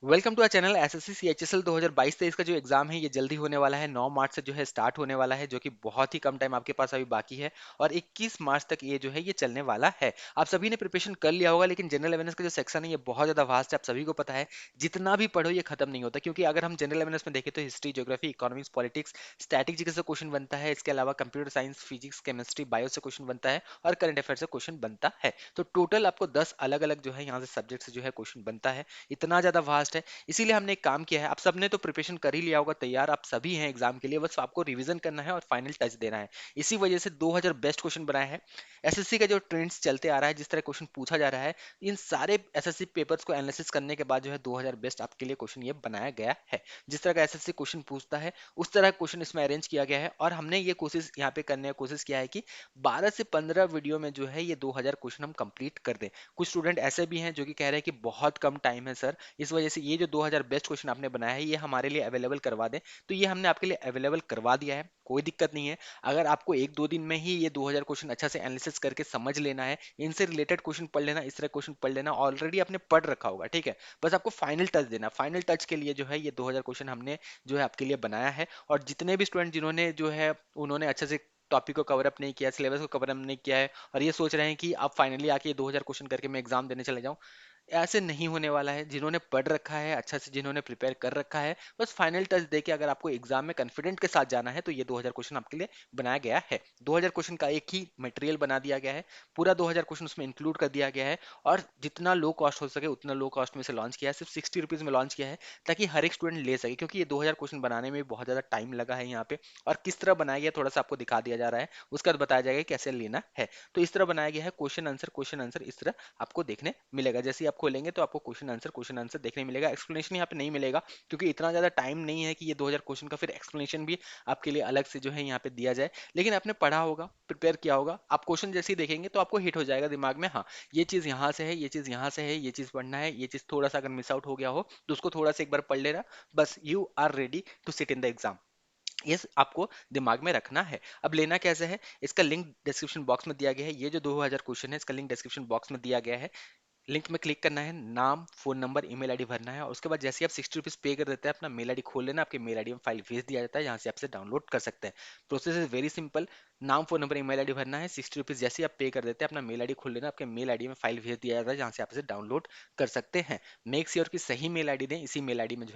Welcome to our channel SSC CHSL 2022-23 का जो exam है ये जल्दी होने वाला है। 9 मार्च से जो है स्टार्ट होने वाला है, जो कि बहुत ही कम टाइम आपके पास अभी बाकी है और 21 मार्च तक ये जो है ये चलने वाला है। आप सभी ने प्रिपरेशन कर लिया होगा, लेकिन जनरल अवेयरनेस का जो सेक्शन है ये बहुत ज्यादा वास्ट है। आप सभी को पता है, जितना भी पढ़ो ये खत्म नहीं होता, क्योंकि अगर हम जनरल अवेयरनेस में देखें तो history, geography, economics, politics, static GK से क्वेश्चन बनता है। इसके अलावा computer science, physics, chemistry, bio से क्वेश्चन बनता है और करंट अफेयर से क्वेश्चन बनता है। तो टोटल आपको 10 अलग अलग जो है यहाँ से सब्जेक्ट से जो है क्वेश्चन बनता है। इतना ज्यादा वास्ट है, इसीलिए हमने एक काम किया है। आप सबने तो प्रिपरेशन कर ही लिया होगा, तैयार आप सभी हैं एग्जाम के लिए, बस आपको रिवीजन करना है और फाइनल टच देना है। इसी वजह से 2000 बेस्ट क्वेश्चन बनाए हैं। एसएससी का जो ट्रेंड्स चलते आ रहा है, जिस तरह क्वेश्चन पूछा जा रहा है, इन सारे एसएससी पेपर्स को एनालिसिस करने के बाद जो है 2000 बेस्ट आपके लिए क्वेश्चन ये बनाया गया है। जिस तरह का एसएससी क्वेश्चन पूछता है उस तरह का क्वेश्चन इसमें अरेंज किया गया है, और हमने ये कोशिश यहाँ पे करने की कोशिश किया है कि 12 से 15 वीडियो में जो है ये 2000 क्वेश्चन हम कंप्लीट कर दें। कुछ स्टूडेंट ऐसे भी हैं जो कि कह रहे हैं कि बहुत कम टाइम है सर, इस वजह से ये जो 2000 बेस्ट क्वेश्चन आपने बनाया है ये हमारे लिए अवेलेबल करवा दें। तो ये हमने आपके लिए अवेलेबल करवा दिया है, कोई दिक्कत नहीं है। अगर आपको एक दो दिन में ही ये 2000 क्वेश्चन अच्छा से एनालिसिस करके समझ लेना है, इनसे रिलेटेड क्वेश्चन पढ़ लेना, इस तरह क्वेश्चन पढ़ लेना, ऑलरेडी आपने पढ़ रखा होगा, ठीक है। बस आपको फाइनल टच देना। फाइनल टच के लिए जो है ये 2000 क्वेश्चन हमने जो है आपके लिए बनाया है। और जितने भी स्टूडेंट जिन्होंने जो है उन्होंने अच्छे से टॉपिक को कवर अप नहीं किया, सिलेबस को कवर अप नहीं किया है, और ये सोच रहे हैं कि अब फाइनली आके ये 2000 क्वेश्चन करके मैं एग्जाम देने चले जाऊं, ऐसे नहीं होने वाला है। जिन्होंने पढ़ रखा है अच्छा से, जिन्होंने प्रिपेयर कर रखा है, बस फाइनल टच देके अगर आपको एग्जाम में कॉन्फिडेंट के साथ जाना है तो ये 2000 क्वेश्चन आपके लिए बनाया गया है। 2000 क्वेश्चन का एक ही मटेरियल बना दिया गया है, पूरा 2000 क्वेश्चन उसमें इंक्लूड कर दिया गया है। और जितना लो कॉस्ट हो सके उतना लो कॉस्ट में से लॉन्च किया है, सिर्फ 60 रुपीज में लॉन्च किया है, ताकि हर एक स्टूडेंट ले सके। क्योंकि ये 2000 क्वेश्चन बनाने में बहुत ज्यादा टाइम लगा है यहाँ पे, और किस तरह बनाया गया थोड़ा सा आपको दिखा दिया जा रहा है, उसका बताया जाएगा कैसे लेना है। तो इस तरह बनाया गया है, क्वेश्चन आंसर इस तरह आपको देखने मिलेगा। जैसे ही आप खोलेंगे तो आपको क्वेश्चन आंसर देखने मिलेगा। एक्सप्लेनेशन यहाँ पे नहीं मिलेगा, क्योंकि इतना ज्यादा टाइम नहीं है कि ये 2000 क्वेश्चन का फिर एक्सप्लेनेशन भी आपके लिए अलग से जो है यहाँ पे दिया जाए। लेकिन आपने पढ़ा होगा, प्रिपेयर किया होगा, आप क्वेश्चन जैसे ही देखेंगे तो आपको हिट हो जाएगा दिमाग में, हाँ ये चीज यहाँ से है, ये चीज यहाँ से है, ये चीज पढ़ना है, ये चीज थोड़ा सा अगर मिस आउट हो गया हो तो उसको थोड़ा सा एक बार पढ़ लेना। बस you are ready to sit in the exam, ये आपको दिमाग में रखना है। अब लेना कैसे है, इसका लिंक डिस्क्रिप्शन बॉक्स में दिया गया है। ये जो 2000 क्वेश्चन है इसका लिंक डिस्क्रिप्शन बॉक्स में दिया गया है। लिंक में क्लिक करना है, नाम, फोन नंबर, ईमेल आईडी भरना है, और उसके बाद जैसे ही आप 60 रुपीज पे कर देते हैं अपना मेल आईडी खोल लेना, आपके मेल आईडी में फाइल भेज दिया जाता है, यहाँ से आपसे डाउनलोड कर सकते हैं। Process is very simple. नाम, फोन नंबर, ईमेल आईडी भरना है, 60 रुपीज जैसे ही आप पे कर देते हैं अपना मेल आईडी खोल लेना, आपके मेल आईडी में फाइल भेज दिया जाता है, जहाँ से आप इसे डाउनलोड कर सकते हैं। मेक श्योर की सही मेल आईडी दें, इसी मेल आईडी में जो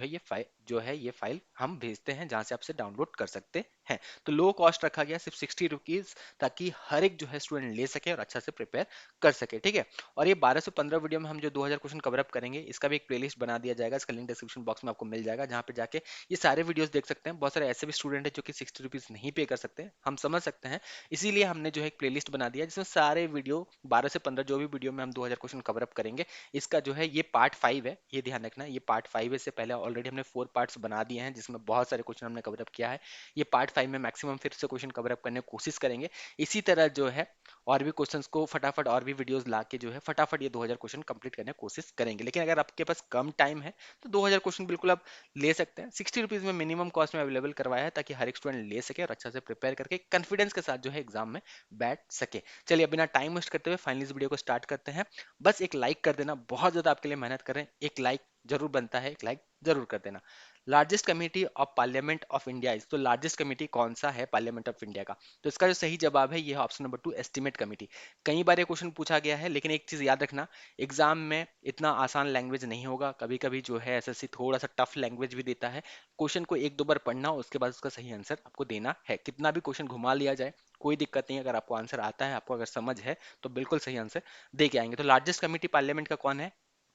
है ये फाइल हम भेजते हैं, जहाँ से आप इसे डाउनलोड कर सकते हैं। तो लो कॉस्ट रखा गया, सिर्फ 60 रुपीज, ताकि हर एक जो है स्टूडेंट ले सके और अच्छा से प्रिपेयर कर सके, ठीक है। और ये 12 से 15 वीडियो में हम जो 2000 क्वेश्चन कवर अप करेंगे, इसका भी एक प्लेलिस्ट बना दिया जाएगा, इसका लिंक डिस्क्रिप्शन बॉक्स में आपको मिल जाएगा, जहाँ पे जाके ये सारे वीडियोस देख सकते हैं। बहुत सारे ऐसे भी स्टूडेंट हैं जो कि 60 रुपीज नहीं पे कर सकते, हम समझ सकते हैं। इसीलिए हमने जो है एक प्लेलिस्ट बना दिया जिसमें सारे वीडियो 12 से 15 जो भी वीडियो में हम 2000 क्वेश्चन कवर अप करेंगे, इसका जो है ये पार्ट 5 है, ये ध्यान रखना। ये पार्ट 5 है, इससे पहले ऑलरेडी हमने 4 पार्ट्स बना दिए हैं जिसमें बहुत सारे क्वेश्चन हमने कवर अप किया है। ये पार्ट 5 में मैक्सिमम फिर से क्वेश्चन कवर अप करने की कोशिश करेंगे। इसी तरह जो है और भी क्वेश्चंस को फटाफट, और भी वीडियोस ला के जो है फटाफट ये 2000 क्वेश्चन कंप्लीट करने की कोशिश करेंगे। लेकिन अगर आपके पास कम टाइम है तो 2000 क्वेश्चन बिल्कुल आप ले सकते हैं। 60 रुपीज में मिनिमम कॉस्ट में अवेलेबल करवाया है, ताकि हर एक स्टूडेंट ले सके और अच्छा से प्रिपेयर करके कॉन्फिडेंस के साथ जो है एग्जाम में बैठ सके। चलिए बिना टाइम वेस्ट करते हुए फाइनली इस वीडियो को स्टार्ट करते हैं। बस एक लाइक कर देना, बहुत ज्यादा आपके लिए मेहनत कर रहे हैं, एक लाइक जरूर बनता है, एक लाइक जरूर कर देना। Largest committee of parliament of India is, तो लार्जेस्ट कमेटी कौन सा है पार्लियामेंट ऑफ इंडिया का? तो इसका जो सही जवाब है ये है ऑप्शन नंबर 2, एस्टिमेट कमेटी। कई बार ये क्वेश्चन पूछा गया है, लेकिन एक चीज याद रखना, एग्जाम में इतना आसान लैंग्वेज नहीं होगा। कभी कभी जो है एसएससी थोड़ा सा टफ लैंग्वेज भी देता है। क्वेश्चन को एक दो बार पढ़ना, उसके बाद उसका सही आंसर आपको देना है। कितना भी क्वेश्चन घुमा लिया जाए कोई दिक्कत नहीं है, अगर आपको आंसर आता है, आपको अगर समझ है, तो बिल्कुल सही आंसर दे के आएंगे। तो लार्जेस्ट कमेटी पार्लियामेंट का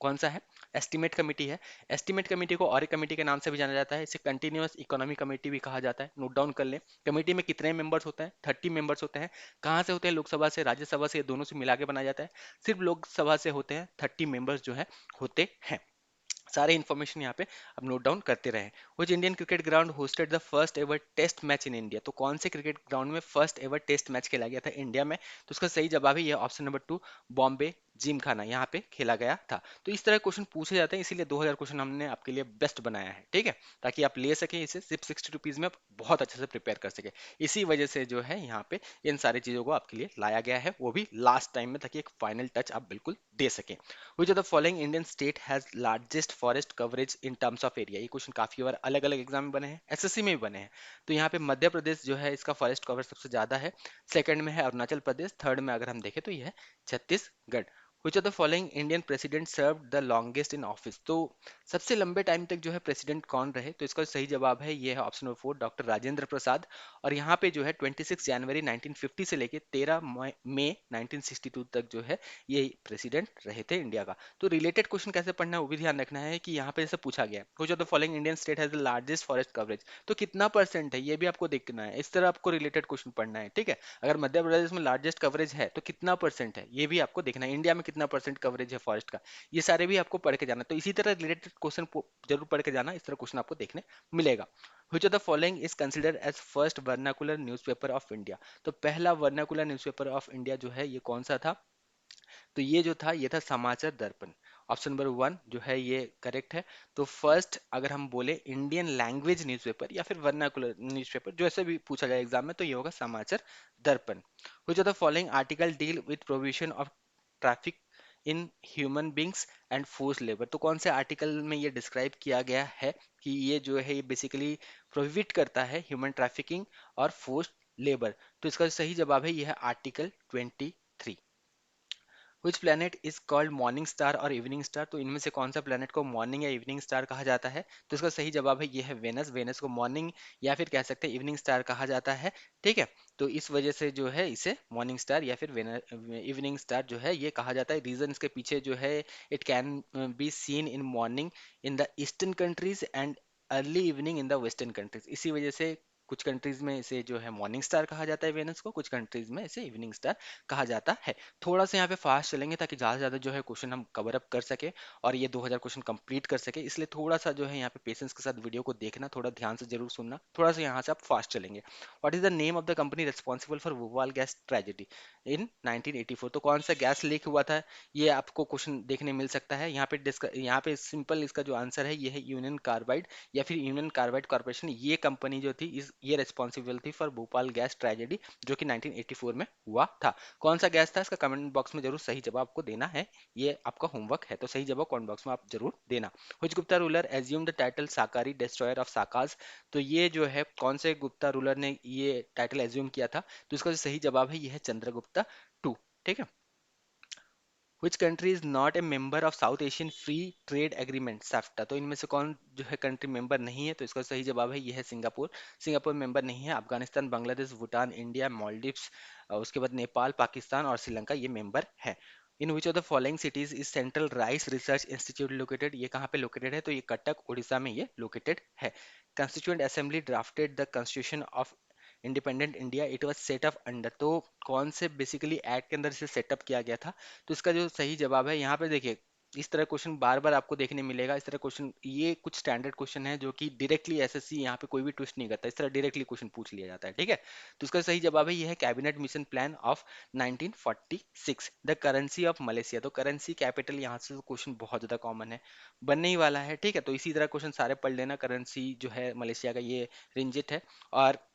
कौन सा है? एस्टिमेट कमेटी है। एस्टिमेट कमेटी को और कमेटी के नाम से भी जाना जाता है, इसे कंटिन्यूअस इकोनॉमी कमेटी भी कहा जाता है। नोट डाउन कर लें। कमेटी में कितने मेंबर्स होते हैं? 30 मेंबर्स होते हैं। कहाँ से होते हैं? लोकसभा से, राज्यसभा से, दोनों से मिला के बनाया जाता है। सिर्फ लोकसभा से होते हैं, 30 मेंबर्स जो है होते हैं। सारे इन्फॉर्मेशन यहाँ पे अब नोट डाउन करते रहे। Which Indian cricket ground hosted the first ever test match in India, तो कौन से क्रिकेट ग्राउंड में फर्स्ट एवर टेस्ट मैच खेला गया था इंडिया में? तो उसका सही जवाब है ये ऑप्शन नंबर 2, बॉम्बे जिम खाना यहाँ पे खेला गया था। तो इस तरह क्वेश्चन पूछे जाते हैं, इसीलिए 2000 क्वेश्चन हमने आपके लिए बेस्ट बनाया है, ठीक है, ताकि आप ले सकें इसे सिर्फ 60 रुपीज में, आप बहुत अच्छे से प्रिपेयर कर सके। इसी वजह से जो है यहाँ पे इन सारी चीजों को आपके लिए लाया गया है, वो भी लास्ट टाइम में, ताकि एक फाइनल टच आप बिल्कुल दे सकें। विच of the following Indian state has largest forest coverage in terms of area? ये क्वेश्चन काफी बार अलग अलग एग्जाम में बने हैं, एसएससी में भी बने हैं। तो यहाँ पे मध्य प्रदेश जो है इसका फॉरेस्ट कवर सबसे ज्यादा है, सेकंड में है अरुणाचल प्रदेश, थर्ड में अगर हम देखें तो ये है Chhattisgarh. Which of the following Indian president served the longest in office? तो सबसे लंबे टाइम तक जो है प्रेसिडेंट कौन रहे? तो इसका सही जवाब है, ये है option number 4, doctor Rajendra Prasad. और यहाँ पे जो है 26 जनवरी 1950 से लेके 13 मई 1962 तक जो है ये प्रेसिडेंट रहे थे इंडिया का। तो रिलेटेड क्वेश्चन कैसे पढ़ना है वो भी ध्यान रखना है, कि यहाँ पे जैसे पूछा गया Which of the following Indian state has the largest forest coverage? तो कितना परसेंट है ये भी आपको देखना है, इस तरह आपको रिलेटेड क्वेश्चन पढ़ना है, ठीक है। अगर मध्य प्रदेश में लार्जेस्ट कवरेज है तो कितना परसेंट है ये भी आपको देखना है, इंडिया में कितना परसेंट कवरेज है फॉरेस्ट का, ये सारे भी आपको पढ़ के जाना। तो इसी तरह रिलेटेड क्वेश्चन जरूर पढ़ के जाना, इस तरह क्वेश्चन आपको देखने मिलेगा। Which of the following is considered as first vernacular newspaper of India? तो पहला वर्नाकुलर न्यूज़पेपर ऑफ इंडिया जो है ये कौन सा था? तो ये जो था ये था समाचार दर्पण। ऑप्शन नंबर 1 जो है ये करेक्ट है। तो फर्स्ट अगर हम बोले इंडियन लैंग्वेज न्यूज़पेपर या फिर वर्नाकुलर न्यूज़पेपर, जो ऐसे भी पूछा जाए एग्जाम में, तो ये होगा समाचार दर्पण। Which of the following article deal with provision of traffic in human beings and force labour? तो कौन से आर्टिकल में ये डिस्क्राइब किया गया है कि ये जो है ये बेसिकली प्रोहिबिट करता है ह्यूमन ट्रैफिकिंग और फोर्स लेबर? तो इसका सही जवाब है यह है article 23। Which planet is called morning star और इवनिंग स्टार? तो इनमें से कौन सा प्लैनेट को मॉर्निंग या इवनिंग स्टार कहा जाता है? तो इसका सही जवाब है ये है वेनस। वेनस को मॉर्निंग या फिर कह सकते हैं इवनिंग स्टार कहा जाता है, ठीक है। तो इस वजह से जो है इसे मॉर्निंग स्टार या फिर इवनिंग स्टार जो है ये कहा जाता है। रीजन इसके पीछे जो है, it can be seen in morning in the eastern countries and early evening in the western countries. इसी वजह से कुछ कंट्रीज में इसे जो है मॉर्निंग स्टार कहा जाता है वेनस को, कुछ कंट्रीज में इसे इवनिंग स्टार कहा जाता है। थोड़ा सा यहाँ पे फास्ट चलेंगे ताकि ज़्यादा से ज़्यादा जो है क्वेश्चन हम कवर अप कर सके और ये 2000 क्वेश्चन कंप्लीट कर सके, इसलिए थोड़ा सा जो है यहाँ पे पेशेंस के साथ वीडियो को देखना, थोड़ा ध्यान से जरूर सुनना। थोड़ा सा यहाँ से आप फास्ट चलेंगे। What is the name of the company responsible for Bhopal gas tragedy in 1984? तो कौन सा गैस लीक हुआ था, ये आपको क्वेश्चन देखने मिल सकता है। यहाँ पे सिंपल इसका जो आंसर है ये है यूनियन कार्बाइड या फिर यूनियन कार्बाइड कॉर्पोरेशन। ये कंपनी जो थी ये रेस्पॉन्सिबल थी फॉर भोपाल गैस ट्रेजेडी जो कि 1984 में हुआ था। कौन सा गैस था इसका कमेंट बॉक्स में जरूर सही जवाब आपको देना है, ये आपका होमवर्क है, तो सही जवाब कमेंट बॉक्स में आप जरूर देना। Which Gupta ruler assumed the title Sakari destroyer of Sakas? तो ये जो है कौन से गुप्ता रूलर ने ये टाइटल एज्यूम किया था? तो इसका जो सही जवाब है ये है चंद्रगुप्ता टू, ठीक है। Which country is not a member of South Asian Free Trade Agreement SAFTA? तो इनमें से कौन जो है कंट्री मेंबर नहीं है? तो इसका सही जवाब है ये है सिंगापुर। सिंगापुर मेंबर नहीं है। अफगानिस्तान, बांग्लादेश, भूटान, इंडिया, मालदीव्स, उसके बाद नेपाल, पाकिस्तान और श्रीलंका ये मेंबर है। In which of the following cities is central rice research institute located? ये कहाँ पे लोकेटेड है? तो ये कटक उड़ीसा में ये लोकेटेड है। Constituent assembly drafted the constitution of independent India it was set up under? तो कौन से बेसिकली एक्ट के अंदर इसे सेटअप किया गया था? तो इसका जो सही जवाब है यहाँ पे देखिए, इस तरह क्वेश्चन बार बार आपको देखने मिलेगा। इस तरह क्वेश्चन ये कुछ स्टैंडर्ड क्वेश्चन है जो कि डायरेक्टली एसएससी यहाँ पे कोई भी ट्विस्ट नहीं करता, इस तरह डायरेक्टली क्वेश्चन पूछ लिया जाता है, ठीक है। तो इसका सही जवाब है ये है cabinet mission plan of 1946। The currency of Malaysia? तो करेंसी कैपिटल यहाँ से क्वेश्चन बहुत ज्यादा कॉमन है, बनने ही वाला है, ठीक है। तो इसी तरह क्वेश्चन सारे पढ़ लेना। करेंसी जो है मलेशिया का ये रिंजिट है, और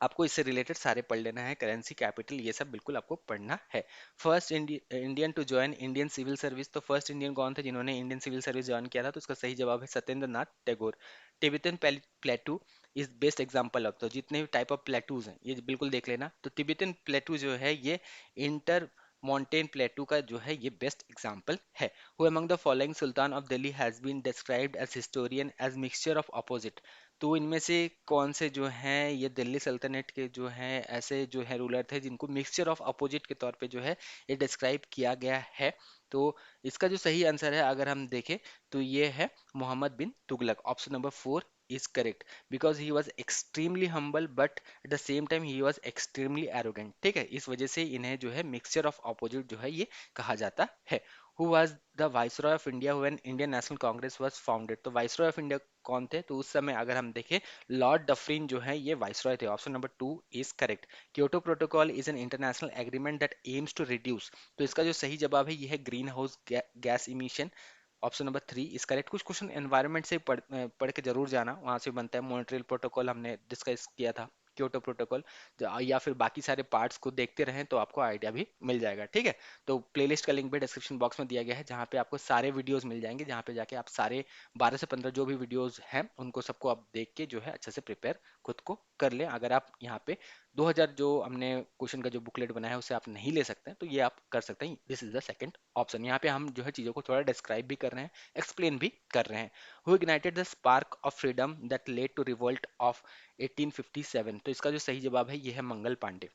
आपको इससे रिलेटेड सारे पढ़ लेना है। करेंसी कैपिटल ये सब बिल्कुल आपको पढ़ना है। First Indian to join Indian civil service? तो फर्स्ट इंडियन कौन थे जिन्होंने इंडियन सिविल सर्विस ज्वाइन किया था? तो इसका सही जवाब है Satyendra Nath Tagore. Tibetan plateau is best example of? तो जितने भी टाइप ऑफ प्लेटूज हैं ये बिल्कुल देख लेना। तो तिब्बतन प्लेटू जो है ये इंटर माउंटेन प्लेटू का जो है ये बेस्ट एग्जाम्पल है। Who among the following sultan of Delhi has been described as historian as mixture of opposite? तो इनमें से कौन से जो हैं ये दिल्ली सल्तनत के जो हैं ऐसे जो है रूलर थे जिनको मिक्सचर ऑफ अपोजिट के तौर पे जो है ये डिस्क्राइब किया गया है? तो इसका जो सही आंसर है अगर हम देखें तो ये है Mohammad bin Tughlaq. Option number 4 is correct, because he was extremely humble but at the same time he was extremely arrogant, ठीक है। इस वजह से इन्हें जो है मिक्सचर ऑफ अपोजिट जो है ये कहा जाता है। Who was the viceroy of India when Indian national Congress was founded? तो वाइसरॉय ऑफ इंडिया कौन थे? तो उस समय अगर हम देखें, लॉर्ड डफरिन जो है ये वाइसरॉय थे। Option number 2 is correct. Kyoto protocol is an international agreement that aims to reduce, तो इसका जो सही जवाब है ये है greenhouse gas emission. Option number 3 is correct. कुछ क्वेश्चन एनवायरनमेंट से पढ़ के जरूर जाना, वहां से बनता है। मॉन्ट्रियल प्रोटोकॉल हमने डिस्कस किया था, क्योटो प्रोटोकॉल, या फिर बाकी सारे पार्ट्स को देखते रहें तो आपको आइडिया भी मिल जाएगा, ठीक है। तो प्लेलिस्ट का लिंक भी डिस्क्रिप्शन बॉक्स में दिया गया है, जहाँ पे आपको सारे वीडियोस मिल जाएंगे, जहाँ पे जाके आप सारे 12 से 15 जो भी वीडियोस हैं उनको सबको आप देख के जो है अच्छे से प्रिपेयर खुद को कर लें। अगर आप यहाँ पे 2000 जो हमने क्वेश्चन का जो बुकलेट बनाया है उसे आप नहीं ले सकते हैं तो ये आप कर सकते हैं। This is the second option. यहाँ पे हम जो है चीज़ों को थोड़ा डिस्क्राइब भी कर रहे हैं, एक्सप्लेन भी कर रहे हैं। Who ignited the spark of freedom that led to revolt of 1857? तो इसका जो सही जवाब है ये है मंगल पांडे,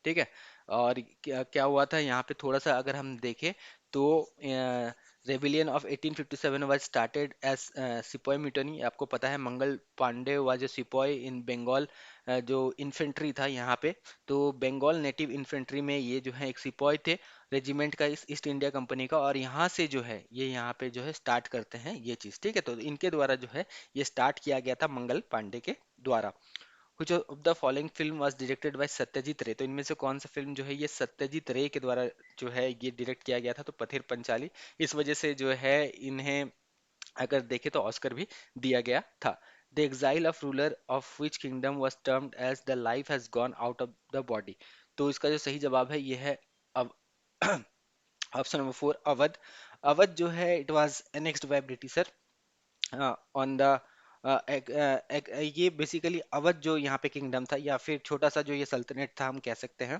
ठीक है। और क्या क्या हुआ था यहाँ पे, थोड़ा सा अगर हम देखें तो rebellion of 1857 was started as sepoy mutiny. आपको पता है Mangal Pandey was a sepoy in Bengal, जो इन्फेंट्री था यहाँ पे। तो बंगाल नेटिव इन्फेंट्री में ये जो है एक सिपॉय थे रेजिमेंट का, इस ईस्ट इंडिया कंपनी का। और यहाँ से जो है ये यहाँ पे जो है स्टार्ट करते हैं ये चीज़, ठीक है। तो इनके द्वारा जो है ये स्टार्ट किया गया था मंगल पांडे के द्वारा। Which of the following film was directed by Satyajit रे? तो इनमें से कौन सा फिल्म जो है ये सत्यजीत रे के द्वारा जो है ये डायरेक्ट किया गया था? तो पथिर पंचाली। इस वजह से जो है इन्हें अगर देखे तो ऑस्कर भी दिया गया था। The exile of ruler of which kingdom was termed as the life has gone out of the body? तो इसका जो सही जवाब है ये है अब ऑप्शन नंबर 4 अवध। अवध जो है it was annexed by Britisher on the ये बेसिकली अवध जो यहाँ पे किंगडम था, या फिर छोटा सा जो ये सल्तनत था हम कह सकते हैं।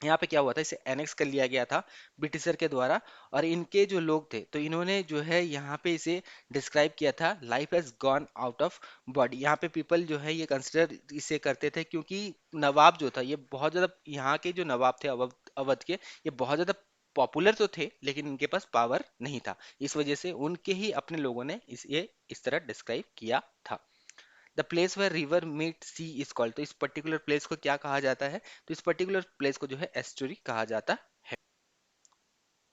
यहाँ पे क्या हुआ था, इसे एनेक्स कर लिया गया था ब्रिटिशर के द्वारा। और इनके जो लोग थे तो इन्होंने जो है यहाँ पे इसे डिस्क्राइब किया था life has gone out of body. यहाँ पे पीपल जो है ये कंसिडर इसे करते थे क्योंकि नवाब जो था ये बहुत ज्यादा, यहाँ के जो नवाब थे अवध अवध के, ये बहुत ज्यादा पॉपुलर तो थे लेकिन इनके पास पावर नहीं था। इस वजह से उनके ही अपने लोगों ने ये इस तरह डिस्क्राइब किया था। The place where river meet sea is called, तो इस पर्टिकुलर प्लेस को क्या कहा जाता है? तो इस पर्टिकुलर प्लेस को जो है एस्टुरी कहा जाता है।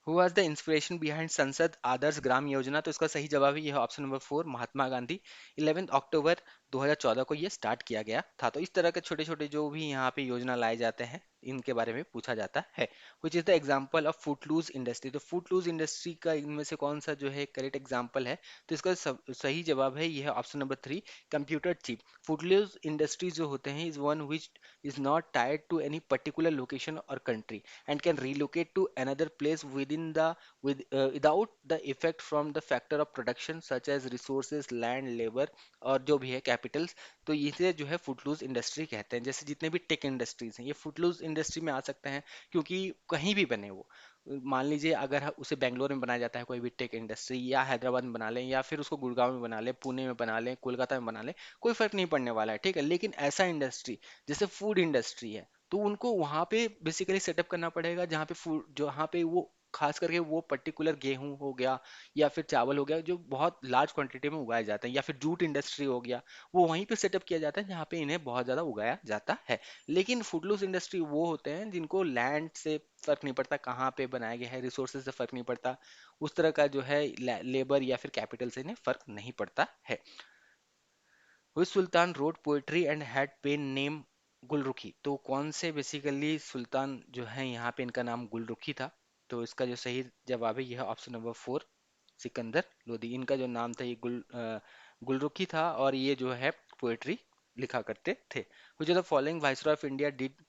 Who was the inspiration behind संसद आदर्श ग्राम योजना? तो इसका सही जवाब है यह ऑप्शन नंबर 4 महात्मा गांधी। 11 अक्टूबर 2014 को ये स्टार्ट किया गया था। तो इस तरह के छोटे छोटे जो भी यहाँ पे योजना लाए जाते हैं इनके बारे में पूछा जाता है। Which is the example of footloose industry? तो फुटलूज इंडस्ट्री का इनमें से कौन सा जो है करेक्ट एग्जाम्पल है? तो इसका सही जवाब है यह option number 3 computer chip. Footloose industries जो होते हैं is one which is not tied to any particular location और country and can relocate to another place within the without the effect from the factor of production such as resources land labor और जो भी है Capitals. तो इसे जो है Footloose industry कहते हैं। जैसे जितने भी टेक इंडस्ट्रीज हैं ये फुटलूज इंडस्ट्री में आ सकते हैं, क्योंकि कहीं भी बने वो, मान लीजिए अगर उसे बेंगलोर में बनाया जाता है कोई भी टेक इंडस्ट्री, या हैदराबाद में बना लें, या फिर उसको गुड़गांव में बना लें, पुणे में बना लें, कोलकाता में बना लें, कोई फर्क नहीं पड़ने वाला है, ठीक है। लेकिन ऐसा इंडस्ट्री जैसे फूड इंडस्ट्री है तो उनको वहां पे बेसिकली सेटअप करना पड़ेगा जहाँ पे फूड, जहाँ पे वो खास करके वो पर्टिकुलर गेहूं हो गया या फिर चावल हो गया जो बहुत लार्ज क्वांटिटी में उगाए जाते हैं, या फिर जूट इंडस्ट्री हो गया, वो वहीं पे सेटअप किया जाता है जहाँ पे इन्हें बहुत ज्यादा उगाया जाता है। लेकिन फूडलूस इंडस्ट्री वो होते हैं जिनको लैंड से फर्क नहीं पड़ता कहाँ पे बनाया गया है, रिसोर्सेज से फर्क नहीं पड़ता, उस तरह का जो है लेबर या फिर कैपिटल से इन्हें फर्क नहीं पड़ता है। Who sultan wrote poetry and had pen name Gulrukhi? तो कौन से बेसिकली सुल्तान जो है यहाँ पे इनका नाम गुलरुखी था? तो इसका जो सही जवाब है यह ऑप्शन नंबर 4 सिकंदर लोदी। इनका जो नाम था ये गुलरुखी था और ये जो है पोएट्री लिखा करते थे। Which of the following viceroy of India did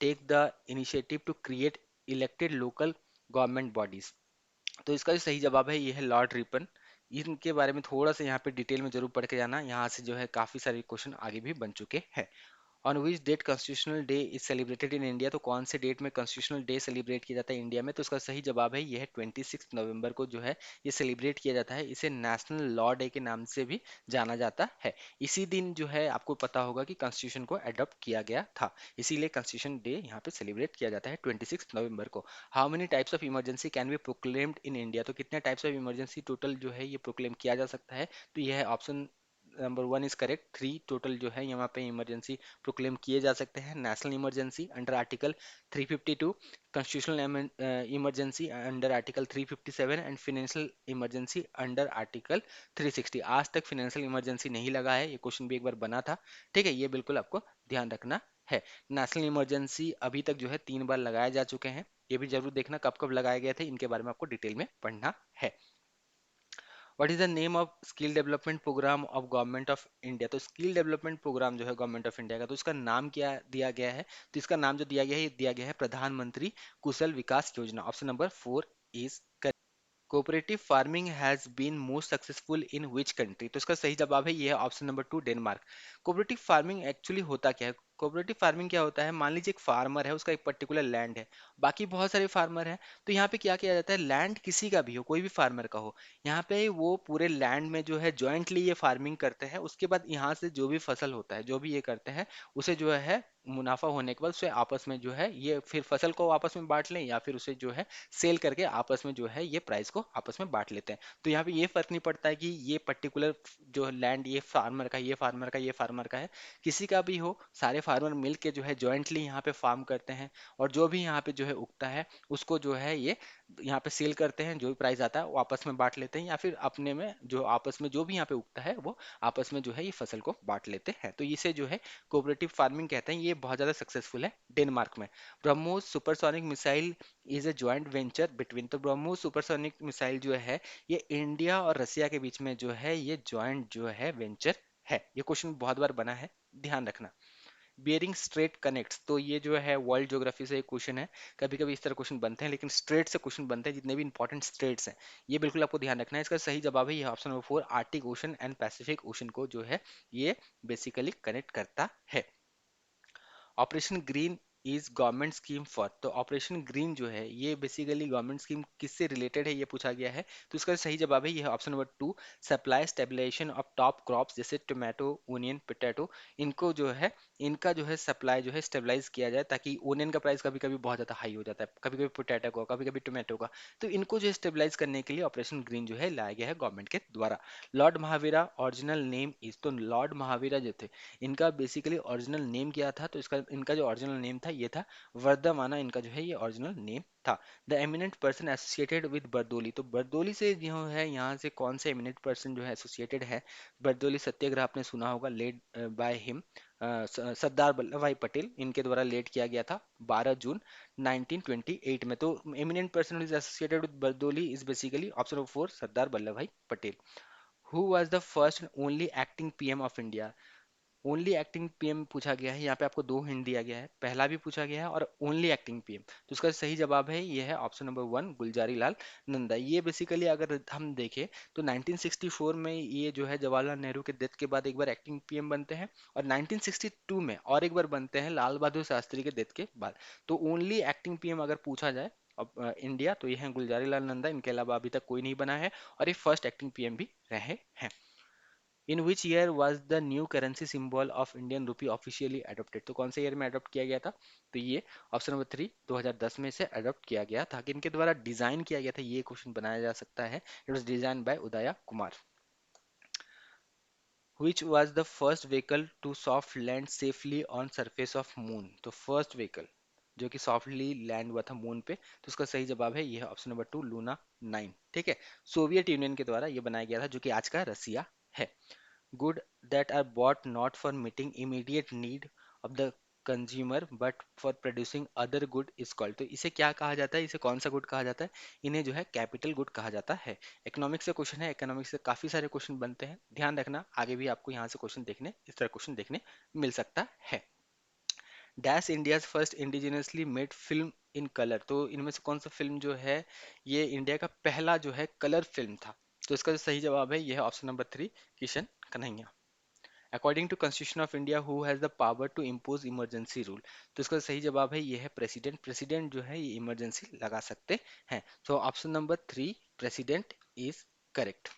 take the initiative to create elected local government bodies? तो इसका जो सही जवाब है ये है लॉर्ड रिपन। इनके बारे में थोड़ा सा यहाँ पे डिटेल में जरूर पढ़ के जाना, यहाँ से जो है काफी सारे क्वेश्चन आगे भी बन चुके हैं। On which date constitutional day is celebrated in India? तो कौन से डेट में कॉन्स्टिट्यूशनल डे सेलिब्रेट किया जाता है इंडिया में? तो इसका सही जवाब है ये है 26 नवंबर को जो है ये सेलिब्रेट किया जाता है। इसे नेशनल लॉ डे के नाम से भी जाना जाता है। इसी दिन जो है आपको पता होगा कि कॉन्स्टिट्यूशन को अडॉप्ट किया गया था, इसीलिए कॉन्स्टिट्यूशन डे यहाँ पे सेलिब्रेट किया जाता है 26 नवंबर को। How many types of emergency can be proclaimed in India? तो कितने टाइप्स ऑफ इमरजेंसी टोटल जो है ये प्रोक्लेम किया जा सकता है? तो यह है option number one is correct. 3 total जो है यहाँ पे इमरजेंसी प्रोक्लेम किए जा सकते हैं। National emergency under article 352, constitutional emergency under article 357 and financial emergency under article 360। आज तक फाइनेंशियल इमरजेंसी नहीं लगा है, ये क्वेश्चन भी एक बार बना था, ठीक है, ये बिल्कुल आपको ध्यान रखना है। नेशनल इमरजेंसी अभी तक जो है 3 बार लगाए जा चुके हैं, ये भी जरूर देखना कब कब लगाए गए थे, इनके बारे में आपको डिटेल में पढ़ना है। What is the name of skill development program of government of India? तो स्किल डेवलपमेंट प्रोग्राम जो है गवर्नमेंट ऑफ इंडिया का, तो इसका नाम क्या दिया गया है? तो इसका नाम जो दिया गया है, ये दिया गया है प्रधानमंत्री Kaushal Vikas Yojana. Option number 4 is cooperative farming has been most successful in which country? तो इसका सही जवाब है ये है option number 2 Denmark. Cooperative farming actually होता क्या है? कोऑपरेटिव फार्मिंग क्या होता है, मान लीजिए एक फार्मर है, उसका एक पर्टिकुलर लैंड है, बाकी बहुत सारे फार्मर हैं, तो यहाँ पे क्या किया जाता है, लैंड किसी का भी हो, कोई भी फार्मर का हो, यहाँ पे वो पूरे लैंड में जो है जॉइंटली ये फार्मिंग करते हैं। उसके बाद यहाँ से जो भी फसल होता है, जो भी ये करते हैं, उसे जो है मुनाफा होने के बाद उसे आपस में जो है ये फिर फसल को आपस में बांट लें, या फिर उसे जो है सेल करके आपस में जो है ये प्राइस को आपस में बांट लेते हैं। तो यहाँ पे ये फर्क नहीं पड़ता है कि ये पर्टिकुलर जो लैंड ये फार्मर का, ये फार्मर का, ये फार्मर का है, किसी का भी हो, सारे फार्मर मिल के जो है जॉइंटली यहाँ पे फार्म करते हैं, और जो भी यहाँ पे जो है उगता है उसको जो है ये यहाँ पे सेल करते हैं, जो भी प्राइस आता है वो आपस में बांट लेते हैं, या फिर अपने में जो आपस में जो भी यहाँ पे उगता है वो आपस में जो है ये फसल को बांट लेते हैं। तो इसे जो है कोऑपरेटिव फार्मिंग कहते हैं। ये बहुत ज़्यादा सक्सेसफुल है डेनमार्क में। BrahMos supersonic missile is a joint venture between, तो ब्रह्मोस सुपरसोनिक मिसाइल जो है ये इंडिया और रसिया के बीच में जो है ये जॉइंट जो है वेंचर है। ये क्वेश्चन बहुत बार बना है, ध्यान रखना। बियरिंग स्ट्रेट कनेक्ट्स, तो ये जो है वर्ल्ड ज्योग्राफी से एक क्वेश्चन है। कभी कभी इस तरह क्वेश्चन बनते हैं, लेकिन स्ट्रेट से क्वेश्चन बनते हैं, जितने भी इंपॉर्टेंट स्ट्रेट्स हैं ये बिल्कुल आपको ध्यान रखना है। इसका सही जवाब है ये option number 4, Arctic ocean and Pacific ocean को जो है ये बेसिकली कनेक्ट करता है। Operation green is government scheme for, तो ऑपरेशन ग्रीन जो है ये बेसिकली गवर्नमेंट स्कीम किससे रिलेटेड है ये पूछा गया है। तो इसका सही जवाब है ये है option number 2, supply stabilization of top crops जैसे टोमेटो, ओनियन, पोटैटो, इनको जो है इनका जो है सप्लाई जो है स्टेबलाइज किया जाए, ताकि ओनियन का प्राइस कभी कभी बहुत ज़्यादा हाई हो जाता है, कभी कभी पोटैटो का, कभी कभी टोमेटो का, तो इनको जो है स्टेबलाइज करने के लिए ऑपरेशन ग्रीन जो है लाया गया है गवर्नमेंट के द्वारा। Lord Mahavira original name is, तो लॉर्ड महावीरा जो थे इनका बेसिकली ओरिजिनल नेम क्या था? तो इसका इनका जो ओरिजिनल नेम था ये था वर्धमाना, इनका जो है ये ओरिजिनल नेम था। The eminent person associated with Bardoli, तो बरदोली से जो है यहाँ से कौन से एमिनेंट पर्सन जो है एसोसिएटेड है? बरदोली सत्याग्रह आपने सुना होगा, led by him, Sardar Vallabh भाई पटेल, इनके द्वारा लेड किया गया था 12 जून 1928 में। तो eminent person is associated with Bardoli is basically option number 4 Sardar Vallabh भाई Patel. Who was the first only acting PM of India? Only acting PM पूछा गया है, यहाँ पे आपको 2 हिंट दिया गया है, पहला भी पूछा गया है और ओनली एक्टिंग पीएम, तो उसका सही जवाब है ये है ऑप्शन नंबर 1 गुलजारी लाल नंदा। ये बेसिकली अगर हम देखें तो 1964 में ये जो है जवाहरलाल नेहरू के डेथ के बाद एक बार एक्टिंग पीएम बनते हैं, और 1962 में और एक बार बनते हैं लाल बहादुर शास्त्री के डेथ के बाद। तो ओनली एक्टिंग पीएम अगर पूछा जाए अब इंडिया, तो ये है गुलजारी लाल नंदा, इनके अलावा अभी तक कोई नहीं बना है, और ये फर्स्ट एक्टिंग पीएम भी रहे हैं। In which year was the new currency symbol of Indian rupee officially adopted, तो कौन से ईयर में अडोप्ट किया गया था? तो ये ऑप्शन नंबर 3 2010 में से अडोप्ट किया गया था। कि इनके द्वारा डिजाइन किया गया था, ये क्वेश्चन बनाया जा सकता है। इट वॉज डिजाइन बाय उदया Kumar. Which was the first vehicle to soft land safely on surface of moon? तो फर्स्ट व्हीकल जो कि सॉफ्टली लैंड हुआ था मून पे, तो उसका सही जवाब है ये है ऑप्शन नंबर 2 लूना 9, ठीक है। सोवियत यूनियन के द्वारा ये बनाया गया था, जो कि आज का रसिया है। Good that are bought not for meeting immediate need of the consumer but for producing other good is called, तो इसे क्या कहा जाता है, इसे कौन सा गुड कहा जाता है? इन्हें जो है कैपिटल गुड कहा जाता है। इकोनॉमिक्स से क्वेश्चन है, इकोनॉमिक्स से काफी सारे क्वेश्चन बनते हैं, ध्यान रखना आगे भी आपको यहाँ से क्वेश्चन देखने, इस तरह क्वेश्चन देखने मिल सकता है। Dash India's first indigenously made film in colour, तो इनमें से कौन सा फिल्म जो है ये इंडिया का पहला जो है कलर फिल्म था? तो इसका जो सही जवाब है यह है option number 3 Kishan Kanhaiya. According to constitution of India who has the power to impose emergency rule, तो इसका सही जवाब है ये है प्रेसिडेंट। प्रेसिडेंट जो है ये इमरजेंसी लगा सकते हैं। So option number 3 president is correct.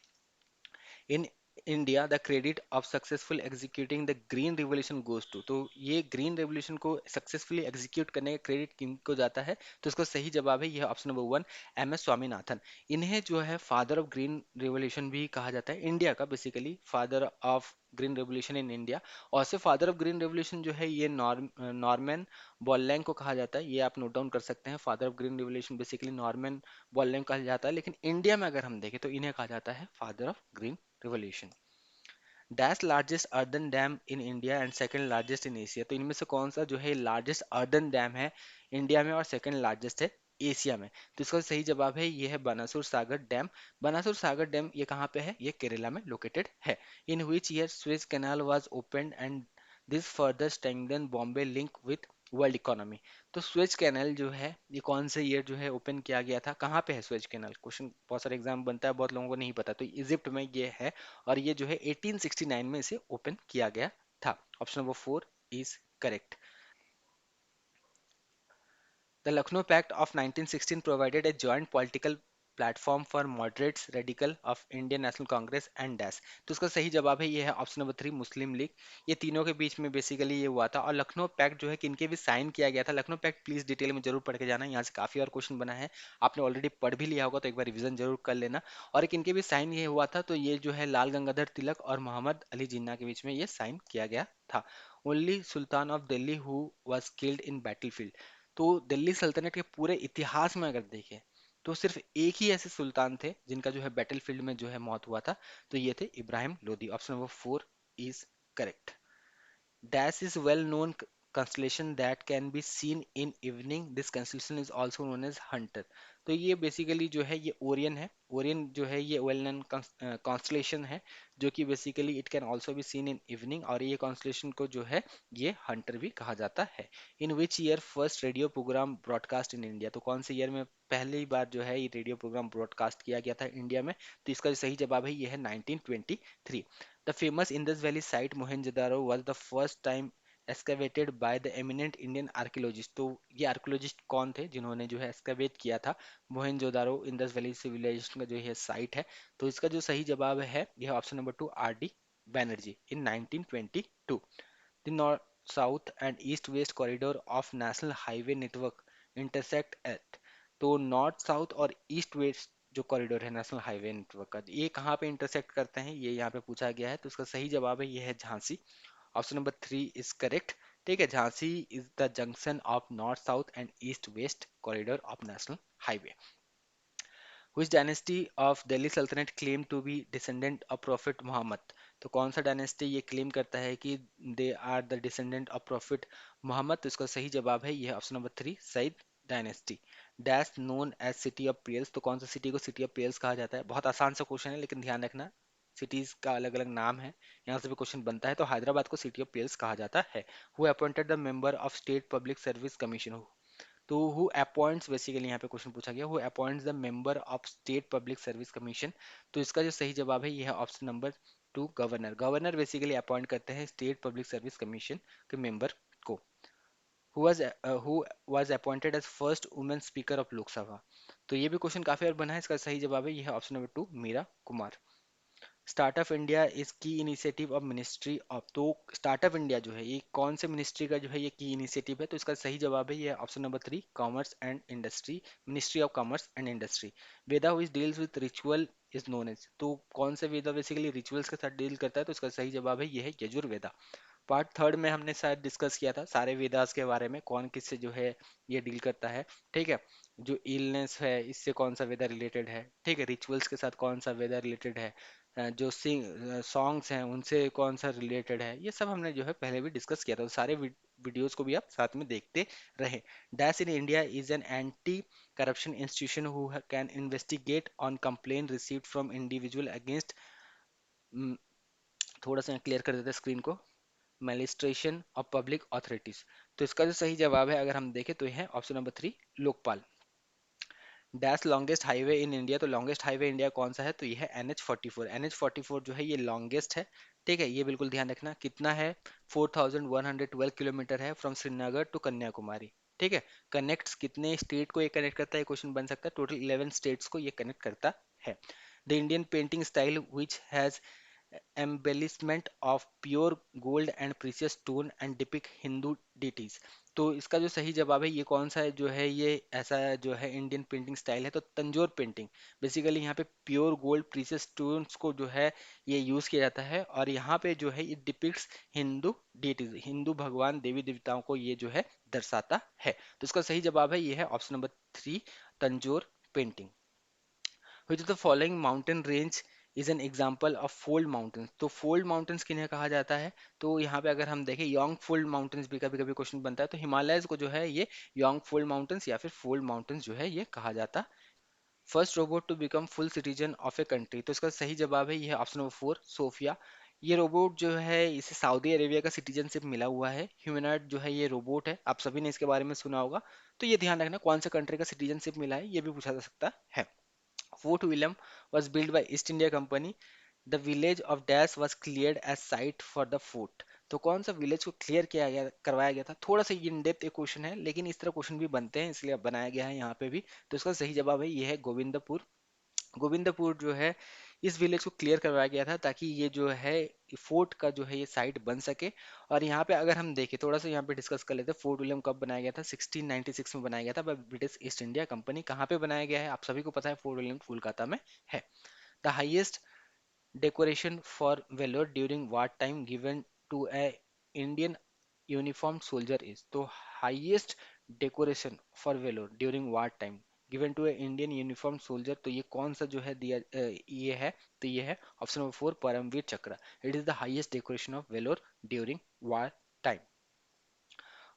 In India the credit of successful executing the green revolution goes to. तो ये ग्रीन रेवोल्यूशन को सक्सेसफुली एग्जीक्यूट करने का क्रेडिट किनको जाता है? तो इसका सही जवाब है यह option number one, M S Swaminathan. इन्हें जो है फादर ऑफ ग्रीन रिवोल्यूशन भी कहा जाता है, इंडिया का basically father of green revolution in India. और से फादर ऑफ ग्रीन रेवोल्यूशन जो है ये नॉर्मन बॉललैंग को कहा जाता है, ये आप नोट डाउन कर सकते हैं। Father of green revolution basically Norman Borlaug कहा जाता है, लेकिन इंडिया में अगर हम देखें तो इन्हें कहा जाता है father of green revolution. Dash largest earthen dam in India and second largest in Asia. तो इनमें से कौन सा जो है लार्जेस्ट अर्दन डैम है इंडिया में और सेकंड लार्जेस्ट है एशिया में? तो इसका सही जवाब है ये है बानासुर सागर डैम। बानासुर सागर डैम ये कहाँ पे है? ये केरला में लोकेटेड है। In which year Suez canal was opened and this further strengthen Bombay link with world economy. तो स्वेज कैनाल जो है ये कौन से ईयर जो है ओपन किया गया था? कहाँ पे है स्वेज कैनाल? क्वेश्चन बहुत सारे एग्जाम बनता है, बहुत लोगों को नहीं पता। तो इजिप्ट में ये है, और ये जो है 1869 में इसे ओपन किया गया था। Option number four is correct. The Lucknow Pact of 1916 provided a joint political platform for moderates, radical of Indian National Congress and DAS। तो इसका सही जवाब है ये है ऑप्शन नंबर थ्री, मुस्लिम लीग। ये तीनों के बीच में बेसिकली ये हुआ था। और लखनऊ पैक्ट जो है किनके भी साइन किया गया था? लखनऊ पैक्ट प्लीज डिटेल में जरूर पढ़ के जाना, यहाँ से काफी और क्वेश्चन बना है, आपने ऑलरेडी पढ़ भी लिया होगा तो एक बार रिवीजन जरूर कर लेना। और किनके भी साइन ये हुआ था? तो ये जो है लाल गंगाधर तिलक और मोहम्मद अली जिन्ना के बीच में ये साइन किया गया था। Only Sultan of Delhi who was killed in battlefield. तो दिल्ली सल्तनत के पूरे इतिहास में अगर देखें तो सिर्फ एक ही ऐसे सुल्तान थे जिनका जो है बैटलफील्ड में जो है मौत हुआ था, तो ये थे Ibrahim Lodi. Option number four is correct. Dash is well-known constellation that can be seen in evening. This constellation is also known as Hunter। तो ये बेसिकली जो है ये ओरियन है। ओरियन जो है ये वेल नोन कॉन्स्टलेशन है, जो कि basically it can also be seen in evening, और ये कॉन्स्टलेशन को जो है ये हंटर भी कहा जाता है। In which year first radio programme broadcast in India. तो कौन से ईयर में पहली बार जो है ये रेडियो प्रोग्राम ब्रॉडकास्ट किया गया था इंडिया में? तो इसका जो सही जवाब है ये है 1923। The famous Indus Valley site Mohenjo-daro was the first time excavated by the eminent Indian archaeologist। तो ये आर्कियोलॉजिस्ट कौन थे जिन्होंने जो है एक्सकवेट किया था मोहनजोदारो इंडस वैली सिविलाइजेशन का जो ये साइट है? तो इसका जो सही जवाब है यह option number to, R D Banerjee in 1922। The north, south and east-west corridor of National Highway Network intersect at। तो नॉर्थ साउथ और ईस्ट वेस्ट जो कॉरिडोर है नेशनल हाईवे नेटवर्क का, ये कहाँ पे इंटरसेक्ट करते हैं ये यहाँ पे पूछा गया है। तो इसका सही जवाब है ये है Jhansi. Option number three is correct. ठीक है, Jhansi is the junction of north south and east west corridor of national highway. Which dynasty of Delhi Sultanate claimed to be descendant of Prophet Muhammad? तो कौन सा डायनेस्टी ये claim करता है कि they are the descendant of prophet Mohammad? तो इसका सही जवाब है ये है option number three, Sayyid dynasty. Dash known as city of pearls. तो कौन सा सिटी को सिटी ऑफ पेर्ल्स कहा जाता है? बहुत आसान सा क्वेश्चन है, लेकिन ध्यान रखना सिटीज का अलग अलग नाम है, यहाँ से भी क्वेश्चन बनता है। तो हैदराबाद को सिटी ऑफ पेर्ल्स कहा जाता है। Who appointed the member of state public service commission. तो हु अपॉइंट्स, बेसिकली यहाँ पे क्वेश्चन पूछा गया, who appoints the member of state public service commission. तो इसका जो सही जवाब है ये है option number two, governor. Governor basically appoint करते हैं स्टेट पब्लिक सर्विस कमीशन के मेंबर को। Who was appointed as first women speaker of Lok Sabha. तो ये भी क्वेश्चन काफी और बना है, इसका सही जवाब है ये है option number two, Meira Kumar. Startup India is key initiative of ministry of. तो स्टार्टअप इंडिया जो है ये कौन से मिनिस्ट्री का जो है ये की इनिशिएटिव है? तो इसका सही जवाब है ये option number three, commerce and industry, ministry of commerce and industry. Veda which deals with ritual is known as. तो कौन से वेदा बेसिकली रिचुअल्स के साथ डील करता है? तो इसका सही जवाब है ये है यजुर्वेदा। पार्ट थर्ड में हमने शायद डिस्कस किया था सारे वेदास के बारे में, कौन किससे जो है ये डील करता है। ठीक है, जो इलनेस है इससे कौन सा वेदा रिलेटेड है, ठीक है, रिचुअल्स के साथ कौन सा वेदा रिलेटेड है, जो सिंग सॉन्ग्स हैं उनसे कौन सा रिलेटेड है, ये सब हमने जो है पहले भी डिस्कस किया था। तो सारे वीडियोस को भी आप साथ में देखते रहें। Dash in India is an anti corruption institution who can investigate on complain received from individual against. थोड़ा सा क्लियर कर देते हैं स्क्रीन को। मैलिस्ट्रेशन ऑफ पब्लिक अथॉरिटीज। तो इसका जो सही जवाब है अगर हम देखें तो यह है option number three, Lokpal. Dash longest highway in India. तो लॉन्गेस्ट हाईवे इंडिया कौन सा है? तो ये है NH44। NH44 जो है ये लॉन्गेस्ट है। ठीक है, ये बिल्कुल ध्यान रखना कितना है, 4112 किलोमीटर है फ्रॉम श्रीनगर टू कन्याकुमारी। ठीक है, कनेक्ट्स कितने स्टेट को ये कनेक्ट करता है, क्वेश्चन बन सकता है। टोटल 11 स्टेट्स को ये कनेक्ट करता है। The Indian painting style which has embellishment of pure gold and precious stone and डिपिक Hindu deities. तो इसका जो सही जवाब है ये कौन सा है, जो है ये ऐसा जो है इंडियन पेंटिंग स्टाइल है, तो तंजोर पेंटिंग। बेसिकली यहाँ पे प्योर गोल्ड प्रीशियस स्टोन्स को जो है ये यूज किया जाता है, और यहाँ पे जो है ये डिपिक्ट्स हिंदू डिटीज, हिंदू भगवान देवी देवताओं को ये जो है दर्शाता है। तो इसका सही जवाब है ये है option number 3, Tanjore painting. Which of the following mountain range is an example of fold mountains? तो fold mountains किन्हें कहा जाता है? तो यहाँ पे अगर हम देखें योंग फोल्ड माउंटेन्स भी कभी कभी क्वेश्चन बनता है, तो हिमालयस को जो है ये योंग फोल्ड माउंटेन्स या फिर फोल्ड माउंटेन्स जो है ये कहा जाता। First robot to become full citizen of a country, तो इसका सही जवाब है ये है ऑप्शन नंबर 4, सोफिया। ये रोबोट जो है इसे सऊदी अरेबिया का सिटीजनशिप मिला हुआ है। ह्यूमनॉइड जो है ये रोबोट है, आप सभी ने इसके बारे में सुना होगा। तो ये ध्यान रखना कौन सा कंट्री का सिटीजनशिप मिला है, ये भी पूछा जा सकता है। Fort William was built by East India Company. The village of Dash was cleared as site for the fort. तो कौन सा विलेज को क्लियर किया गया, करवाया गया था? थोड़ा सा इन डेप्थ एक क्वेश्चन है, लेकिन इस तरह क्वेश्चन भी बनते हैं इसलिए बनाया गया है यहाँ पे भी। तो इसका सही जवाब है ये है गोविंदपुर। गोविंदपुर जो है इस विलेज को क्लियर करवाया गया था ताकि ये जो है फोर्ट का जो है ये साइट बन सके। और यहाँ पे अगर हम देखें थोड़ा सा यहाँ पे डिस्कस कर लेते हैं, फोर्ट विलियम कब बनाया गया था? 1696 में बनाया गया था by British east India company. कहाँ पे बनाया गया है आप सभी को पता है, फोर्ट विलियम कोलकाता में है। The highest decoration for valor during wartime given to a Indian uniformed soldier is, तो highest decoration for valor during wartime given to a Indian uniformed soldier, तो ये कौन सा जो है दिया ये है, तो ये है option number 4, Param Vir Chakra. It is the highest decoration of valour during war time.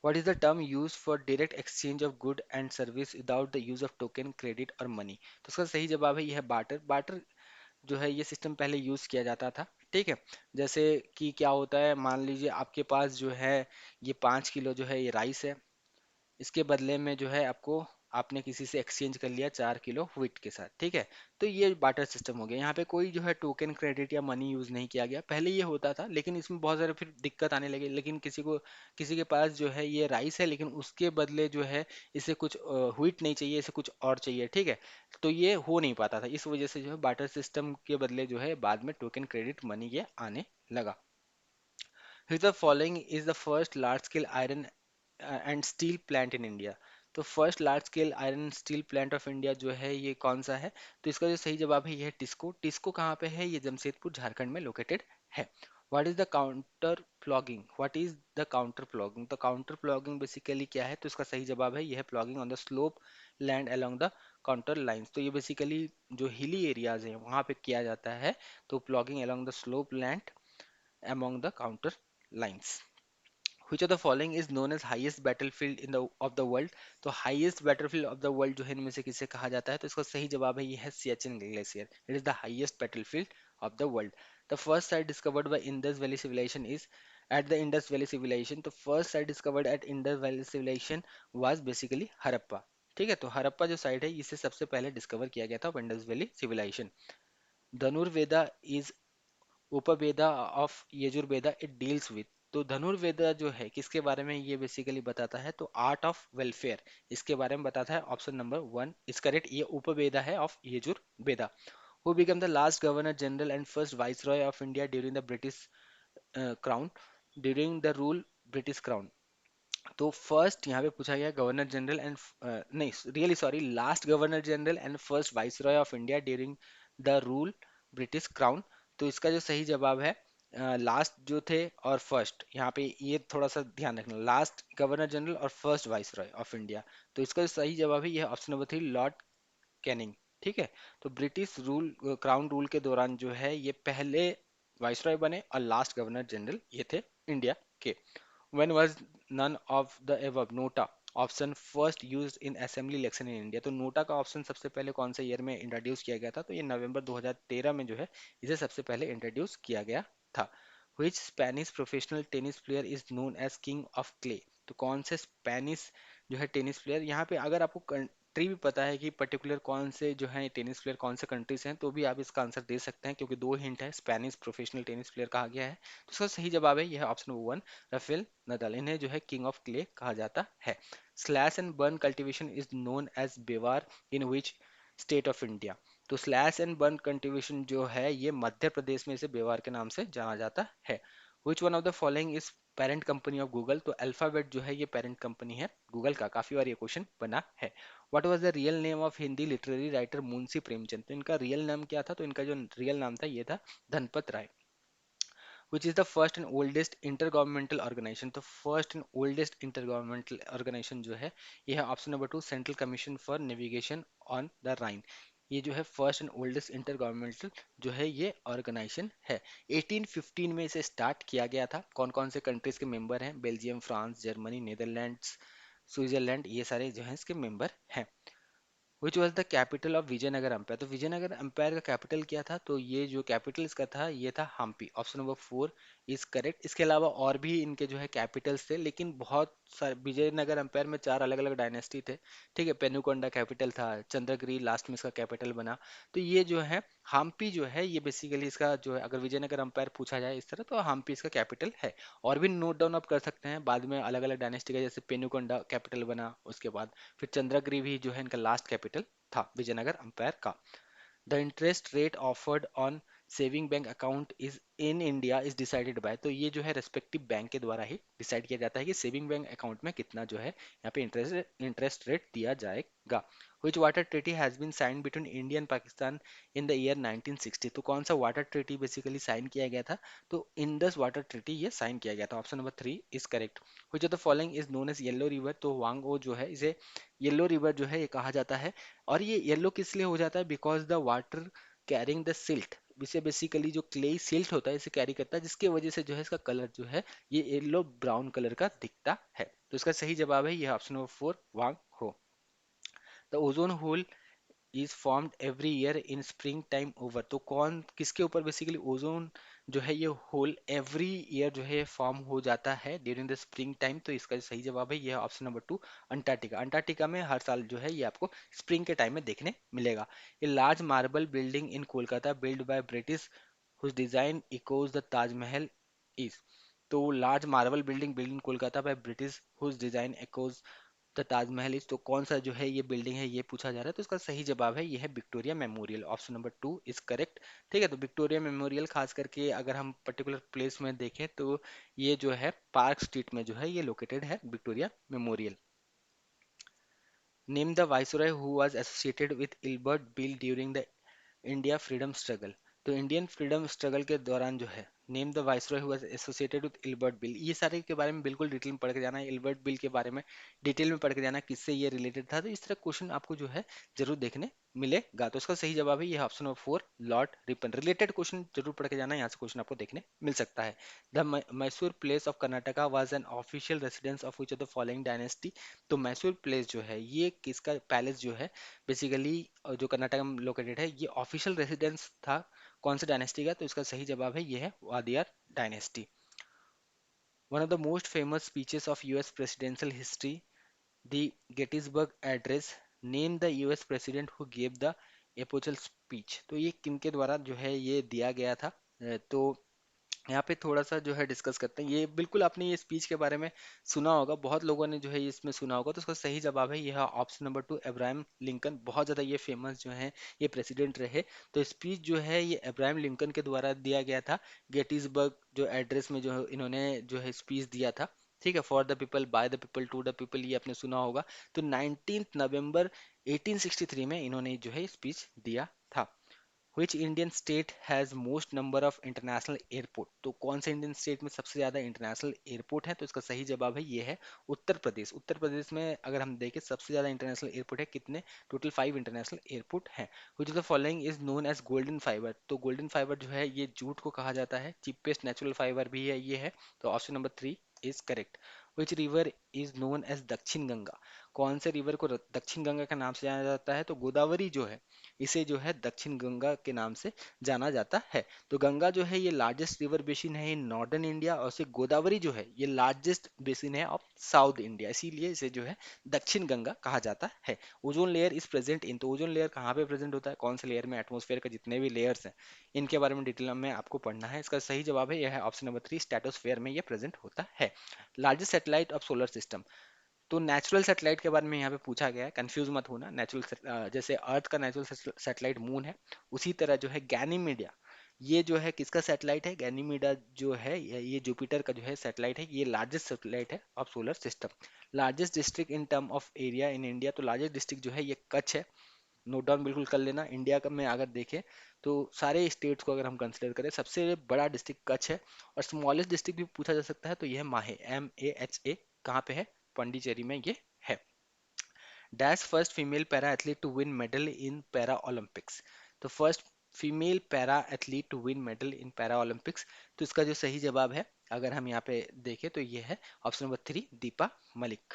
What is the term used for direct exchange of good and service without the use of token, credit और money? तो इसका सही जवाब है यह है barter. Barter जो है ये सिस्टम पहले यूज किया जाता था। ठीक है, जैसे कि क्या होता है, मान लीजिए आपके पास जो है ये 5 किलो जो है ये राइस है, इसके बदले में जो है आपको आपने किसी से एक्सचेंज कर लिया 4 किलो व्हीट के साथ। ठीक है, तो ये बाटर सिस्टम हो गया। यहाँ पे कोई जो है टोकन, क्रेडिट या मनी यूज नहीं किया गया। पहले ये होता था लेकिन इसमें बहुत सारे फिर दिक्कत आने लगी, लेकिन किसी के पास जो है ये राइस है लेकिन उसके बदले जो है इसे कुछ व्हीट नहीं चाहिए, इसे कुछ और चाहिए। ठीक है, तो ये हो नहीं पाता था, इस वजह से जो है बाटर सिस्टम के बदले जो है बाद में टोकन, क्रेडिट, मनी ये आने लगा। Which the following is the first large scale iron and steel plant in India? तो first large scale iron steel plant of India जो है ये कौन सा है? तो इसका जो सही जवाब है ये है टिस्को। टिस्को कहाँ पे है? ये जमशेदपुर झारखंड में लोकेटेड है। What is the counter plogging? What is the counter plogging? तो काउंटर प्लॉगिंग बेसिकली क्या है? तो इसका सही जवाब है ये है plogging on the slope land along the counter lines. तो ये बेसिकली जो हिली एरियाज हैं वहाँ पे किया जाता है, तो plogging along the slope land among the counter lines. Which of the following is known as highest battlefield in the of the world? तो highest battlefield of the world जो है इनमें से किसे कहा जाता है? तो इसका सही जवाब है ये है Siachen glacier. It is the highest battlefield of the world. The first site discovered by Indus Valley Civilization is at the Indus Valley Civilization. तो first site discovered at Indus Valley Civilization was basically Harappa. ठीक है, तो हरप्पा जो site है इसे सबसे पहले discover किया गया था Indus valley civilisation. Dhanurveda is Upaveda of Yajurveda it deals with. तो धनुर्वेदा जो है किसके बारे में ये बेसिकली बताता है? तो आर्ट ऑफ वेलफेयर इसके बारे में बताता है। ऑप्शन नंबर 1 इज करेक्ट, ये उपवेदा है of Yajurveda. Who become the last governor general and first viceroy of India during the British crown, during the rule British crown? तो फर्स्ट यहाँ पे पूछा गया गवर्नर जनरल एंड नहीं, really sorry, last governor general and first viceroy of India during the rule British crown. तो इसका जो सही जवाब है लास्ट जो थे और फर्स्ट, यहाँ पे ये थोड़ा सा ध्यान रखना, लास्ट गवर्नर जनरल और फर्स्ट वाइसरॉय ऑफ इंडिया। तो इसका जो सही जवाब है ये ऑप्शन नंबर 3, लॉर्ड कैनिंग। ठीक है, तो ब्रिटिश रूल क्राउन रूल के दौरान जो है ये पहले वाइसरॉय बने और लास्ट गवर्नर जनरल ये थे इंडिया के। When was none of the above? NOTA option first used in assembly election in India. तो नोटा का ऑप्शन सबसे पहले कौन से ईयर में इंट्रोड्यूस किया गया था? तो ये नवंबर 2013 में जो है इसे सबसे पहले इंट्रोड्यूस किया गया था। Which Spanish professional tennis player is known as king of clay? तो कौन से स्पेनिश जो है टेनिस प्लेयर, यहाँ पे अगर आपको कंट्री भी पता है कि पर्टिकुलर कौन से जो है टेनिस प्लेयर कौन से कंट्री से हैं तो भी आप इसका आंसर दे सकते हैं, क्योंकि दो हिंट है, स्पेनिश प्रोफेशनल टेनिस प्लेयर कहा गया है। तो इसका सही जवाब है यह है ऑप्शन नंबर 1, राफेल नदाल। इन्हें जो है किंग ऑफ क्ले कहा जाता है। Slash and burn cultivation is known as Bewar in which state of India? तो स्लैश एंड बर्न कल्टीवेशन जो है ये मध्य प्रदेश में इसे बेवार के नाम से जाना जाता है। Which one of the following is parent company of Google? तो अल्फाबेट जो है ये पेरेंट कंपनी है गूगल का, काफी बार ये क्वेश्चन बना है। What was the real name of Hindi literary writer Munshi Premchand? तो इनका रियल नाम क्या था? तो इनका जो रियल नाम था ये था Dhanpat Rai. which is the first and oldest intergovernmental organization? तो first and oldest intergovernmental organisation जो है ये है option number 2 central commission for navigation on the Rhine. ये जो है फर्स्ट एंड ओल्डेस्ट इंटरगवर्नमेंटल जो है ये ऑर्गेनाइजेशन है। 1815 में इसे स्टार्ट किया गया था। कौन कौन से कंट्रीज के मेंबर हैं? Belgium, France, Germany, Netherlands, Switzerland, ये सारे जो हैं इसके मेंबर हैं। Which was the capital of Vijayanagar empire? तो विजयनगर एम्पायर का कैपिटल क्या था? तो ये जो कैपिटल इसका था ये था Hampi. Option number 4 is correct. इसके अलावा और भी इनके जो है कैपिटल्स थे, लेकिन बहुत सारे विजयनगर एम्पायर में 4 अलग अलग डायनेस्टी थे। ठीक है, पेनुकोंडा कैपिटल था, चंद्रगिरी लास्ट में इसका कैपिटल बना। तो ये जो है हम्पी जो है ये बेसिकली इसका जो है, अगर विजयनगर एम्पायर पूछा जाए इस तरह तो हम्पी इसका कैपिटल है। और भी नोट डाउन आप कर सकते हैं बाद में अलग अलग डायनेस्टी का, जैसे पेनुकोंडा कैपिटल बना उसके बाद, फिर चंद्रगिरी भी जो है इनका लास्ट कैपिटल था विजयनगर अंपायर का। The interest rate offered on saving bank account is in India is decided by? तो ये जो है रेस्पेक्टिव बैंक के द्वारा ही डिसाइड किया जाता है कि सेविंग बैंक अकाउंट में कितना जो है यहाँ पे इंटरेस्ट रेट दिया जाएगा। Which water treaty has been signed between India and Pakistan in the year 1960? तो कौन सा वाटर ट्रीटी बेसिकली साइन किया गया था? तो इंडस वाटर ट्रीटी ये साइन किया गया था। Option number 3 is correct. Which of the following is known as yellow river? तो वांगो जो है इसे येलो रिवर जो है ये कहा जाता है। और ये येलो किस लिए हो जाता है? Because the water carrying the silt, इसे बेसिकली जो क्ले सिल्ट होता है इसे कैरी करता है, जिसकी वजह से जो है इसका कलर जो है ये येलो ब्राउन कलर का दिखता है। तो इसका सही जवाब है ये ऑप्शन नंबर 4 वांग हो। The ozone hole is formed every year in spring time over? तो कौन किसके ऊपर बेसिकली ओजोन जो है ये होल एवरी ईयर जो है फॉर्म हो जाता है ड्यूरिंग द स्प्रिंग टाइम? तो इसका सही जवाब है ये ऑप्शन नंबर 2 अंटार्कटिका। अंटार्कटिका में हर साल जो है ये आपको स्प्रिंग के टाइम में देखने मिलेगा। A large marble building in Kolkata build by British whose design echoes the Taj Mahal is? तो large marble building build in Kolkata by British whose design echoes the Taj Mahal is, तो कौन सा जो है ये बिल्डिंग है ये पूछा जा रहा है। तो इसका सही जवाब है ये है Victoria memorial. Option number 2 is correct. ठीक है, तो विक्टोरिया मेमोरियल खास करके अगर हम पर्टिकुलर प्लेस में देखें तो ये जो है पार्क स्ट्रीट में जो है ये लोकेटेड है Victoria memorial. Name the viceroy who was associated with Ilbert bill during the India freedom struggle? तो इंडियन फ्रीडम स्ट्रगल के दौरान जो है name the viceroy who was associated with Ilbert bill, ये सारे के बारे में बिल्कुल डिटेल में पढ़ के जाना है। इल्बर्ट बिल के बारे में डिटेल में पढ़ के जाना किससे ये रिलेटेड था। तो इस तरह क्वेश्चन आपको जो है जरूर देखने मिलेगा। तो इसका सही जवाब है ये option number 4 Lord Ripon. Related question जरूर पढ़ के जाना, यहाँ से क्वेश्चन आपको देखने मिल सकता है। The Mysore place of Karnataka was an official residence of which of the following dynasty? तो मैसूर प्लेस जो है ये किसका पैलेस जो है बेसिकली जो कर्नाटक में लोकेटेड है ये ऑफिशियल रेसिडेंस था कौन से डायनेस्टी का? तो इसका सही जवाब है ये है Wadiyar dynasty. One of the most famous speeches of US presidential history the Gettysburg address, name the US president who give the epochal speech? तो ये किनके द्वारा जो है ये दिया गया था? तो यहाँ पे थोड़ा सा जो है डिस्कस करते हैं। ये बिल्कुल आपने ये स्पीच के बारे में सुना होगा, बहुत लोगों ने जो है इसमें सुना होगा। तो उसका सही जवाब है यह ऑप्शन नंबर 2 अब्राहम लिंकन। बहुत ज़्यादा ये फेमस जो है ये प्रेसिडेंट रहे। तो स्पीच जो है ये अब्राहम लिंकन के द्वारा दिया गया था गेटिसबर्ग जो एड्रेस में जो इन्होंने जो है स्पीच दिया था। ठीक है, for the people by the people to the people, ये आपने सुना होगा। तो 19 नवंबर 1863 में इन्होंने जो है स्पीच दिया था। Which Indian state has most number of international airport? तो कौन से इंडियन स्टेट में सबसे ज्यादा इंटरनेशनल एयरपोर्ट है? तो इसका सही जवाब है ये है उत्तर प्रदेश। उत्तर प्रदेश में अगर हम देखें सबसे ज्यादा इंटरनेशनल एयरपोर्ट है कितने? टोटल 5 इंटरनेशनल एयरपोर्ट है। Which of the following is known as golden fiber? तो गोल्डन फाइबर जो है ये जूट को कहा जाता है। चीपेस्ट नेचुरल फाइबर भी है ये है। तो option number 3 is correct. Which river is known as दक्षिण गंगा? कौन से रिवर को दक्षिण गंगा के नाम से जाना जाता है? तो गोदावरी जो है इसे जो है दक्षिण गंगा के नाम से जाना जाता है। तो गंगा जो है ये लार्जेस्ट रिवर बेसिन है इन नॉर्दर्न इंडिया, और से गोदावरी जो है ये लार्जेस्ट बेसिन है ऑफ साउथ इंडिया, इसीलिए इसे जो है दक्षिण गंगा कहा जाता है। Ozone layer is present in, तो ओजोन लेयर कहाँ पे प्रेजेंट होता है? कौन से लेयर में? एटमोस्फेयर के जितने भी लेयर्स हैं इनके बारे में डिटेल में आपको पढ़ना है। इसका सही जवाब है यह है ऑप्शन नंबर 3 स्ट्रेटोस्फेयर में ये प्रेजेंट होता है। Largest satellite of solar system? तो नेचुरल सैटेलाइट के बारे में यहाँ पे पूछा गया है, कंफ्यूज मत होना। नेचुरल जैसे अर्थ का नेचुरल सैटेलाइट मून है, उसी तरह जो है गैनीमीडिया, ये जो है किसका सैटेलाइट है? गैनीमीडा जो है ये जुपिटर का जो है सैटेलाइट है, ये लार्जेस्ट सैटेलाइट है of solar system. Largest district in term of area in India, तो लार्जेस्ट डिस्ट्रिक्ट जो है ये कच्छ है, नोट डाउन बिल्कुल कर लेना। इंडिया का में अगर देखें तो सारे स्टेट्स को अगर हम कंसिडर करें, सबसे बड़ा डिस्ट्रिक्ट कच्छ है। और स्मॉलेस्ट डिस्ट्रिक्ट भी पूछा जा सकता है, तो यह माहे, MAHA, कहाँ पे है? पौंडीचेरी में ये है। Dash first female para athlete to win medal in para Olympics, तो first female para athlete to win medal in para Olympics, तो इसका जो सही जवाब है अगर हम यहाँ पे देखें तो ये है ऑप्शन नंबर 3, दीपा मलिक।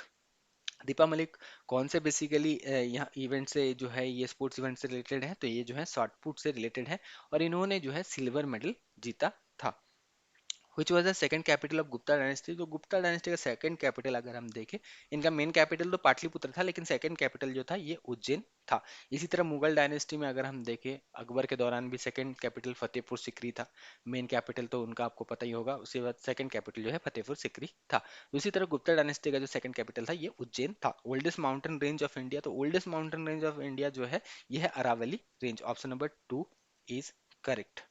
दीपा मलिक कौन से बेसिकली यहाँ इवेंट से जो है, ये स्पोर्ट्स इवेंट से रिलेटेड है, तो ये जो है शॉर्ट पुट से रिलेटेड है, और इन्होंने जो है सिल्वर मेडल जीता था। विच was the second capital of Gupta dynasty, तो गुप्ता डायनेस्टी का सेकंड कैपिटल अगर हम देखें, इनका मेन कैपिटल तो पाटलिपुत्र था, लेकिन सेकंड कैपिटल जो था ये उज्जैन था। इसी तरह मुगल डायनेस्टी में अगर हम देखें, अकबर के दौरान भी सेकंड कैपिटल फतेहपुर सिकरी था, मेन कैपिटल तो उनका आपको पता ही होगा, उसके बाद सेकंड कैपिटल जो है फतेहपुर सिकरी था। उसी तरह गुप्ता डायनेस्टी का जो सेकंड कैपिटल था ये उज्जैन था। Oldest mountain range of India, तो oldest mountain range of India जो है ये है Aravalli range, option number 2 is correct.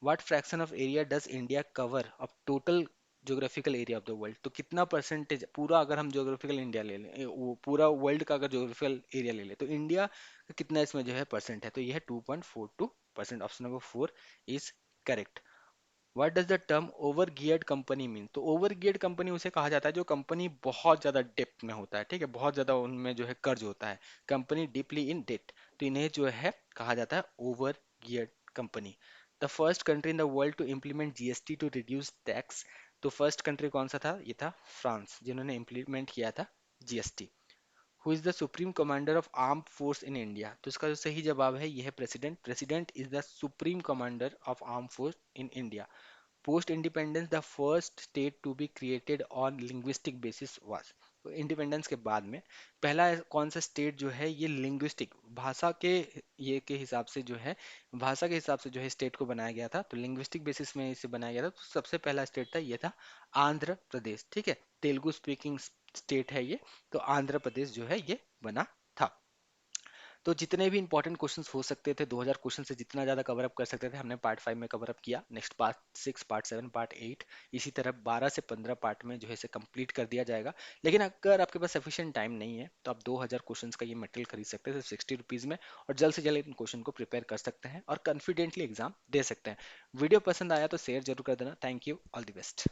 What fraction of area does India cover of total geographical area of the world, तो कितना परसेंटेज पूरा, अगर हम ज्योग्राफिकल इंडिया ले लें, वो पूरा वर्ल्ड का अगर ज्योग्राफिकल एरिया ले लें, तो इंडिया का कितना इसमें जो है परसेंट है? तो ये है 2.42%, option number 4 is correct. What does the term over geared company mean, तो ओवर गियर्ड कंपनी उसे कहा जाता है जो कंपनी बहुत ज्यादा डेप्थ में होता है, ठीक है, बहुत ज्यादा उनमें जो है कर्ज होता है, कंपनी डीपली इन डेट, तो इन्हें जो है कहा जाता है over geared company. The first country in the world to implement GST to reduce tax, तो फर्स्ट कंट्री कौन सा था? ये था फ्रांस, जिन्होंने इम्प्लीमेंट किया था GST. Who is the supreme commander of arm force in India, तो इसका जो सही जवाब है ये है president. President is the supreme commander of arm force in India. Post independence the first state to be created on linguistic basis was, तो independence के बाद में पहला कौन सा स्टेट जो है ये लिंग्विस्टिक भाषा के ये के हिसाब से जो है, भाषा के हिसाब से जो है स्टेट को बनाया गया था, तो लिंग्विस्टिक बेसिस में इसे बनाया गया था, तो सबसे पहला स्टेट था ये था आंध्र प्रदेश, ठीक है, तेलुगु स्पीकिंग स्टेट है ये, तो आंध्र प्रदेश जो है ये बना था। तो जितने भी इंपॉर्टेंट क्वेश्चंस हो सकते थे, 2000 क्वेश्चन से जितना ज्यादा कवर अप कर सकते थे, हमने पार्ट 5 में कवर अप किया। नेक्स्ट पार्ट 6, पार्ट 7, पार्ट 8, इसी तरह 12 से 15 पार्ट में जो है इसे कंप्लीट कर दिया जाएगा। लेकिन अगर आपके पास सफिशिएंट टाइम नहीं है, तो आप 2000 क्वेश्चंस का ये मटेरियल खरीद सकते हैं 60 रुपीज में, और जल्द से जल्द इन क्वेश्चन को प्रिपेयर कर सकते हैं और कॉन्फिडेंटली एग्जाम दे सकते हैं। वीडियो पसंद आया तो शेयर जरूर कर देना। Thank you, all the best.